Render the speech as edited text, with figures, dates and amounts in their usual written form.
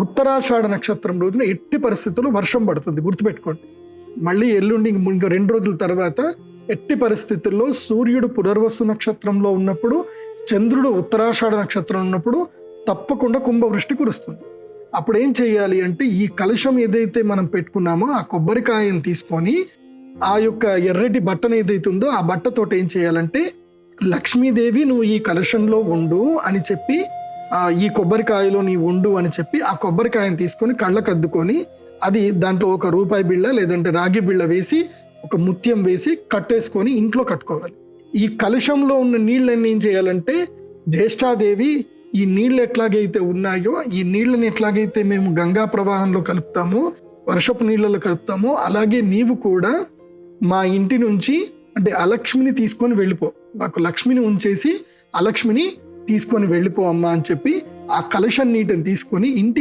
ఉత్తరాషాఢ నక్షత్రం రోజున ఎట్టి పరిస్థితుల్లో వర్షం పడుతుంది, గుర్తుపెట్టుకోండి. మళ్ళీ ఎల్లుండి ఇంకా 2 రోజుల తర్వాత ఎట్టి పరిస్థితుల్లో సూర్యుడు పునర్వసు నక్షత్రంలో ఉన్నప్పుడు, చంద్రుడు ఉత్తరాషాఢ నక్షత్రం ఉన్నప్పుడు తప్పకుండా కుంభవృష్టి కురుస్తుంది. అప్పుడు ఏం చేయాలి అంటే, ఈ కలశం ఏదైతే మనం పెట్టుకున్నామో ఆ కొబ్బరికాయను తీసుకొని ఆ యొక్క ఎర్రటి బట్టను ఏదైతే ఉందో ఆ బట్టతోటి ఏం చేయాలంటే, లక్ష్మీదేవి నువ్వు ఈ కలశంలో ఉండు అని చెప్పి, ఈ కొబ్బరికాయలో నీ ఉండు అని చెప్పి ఆ కొబ్బరికాయను తీసుకొని కళ్ళకు అద్దుకొని, అది దాంట్లో ఒక రూపాయి బిళ్ళ లేదంటే రాగి బిళ్ళ వేసి ఒక ముత్యం వేసి కట్టేసుకొని ఇంట్లో కట్టుకోవాలి. ఈ కలశంలో ఉన్న నీళ్ళని ఏం చేయాలంటే, జ్యేష్ఠాదేవి ఈ నీళ్ళు ఎట్లాగైతే ఉన్నాయో, ఈ నీళ్ళని ఎట్లాగైతే మేము గంగా ప్రవాహంలో కలుపుతామో, వర్షపు నీళ్ళలో కలుపుతామో, అలాగే నీవు కూడా మా ఇంటి నుంచి అంటే అలక్ష్మిని తీసుకొని వెళ్ళిపో, మాకు లక్ష్మిని ఉంచేసి అలక్ష్మిని తీసుకొని వెళ్ళిపో అమ్మా అని చెప్పి ఆ కలశం నీటిని తీసుకొని ఇంటి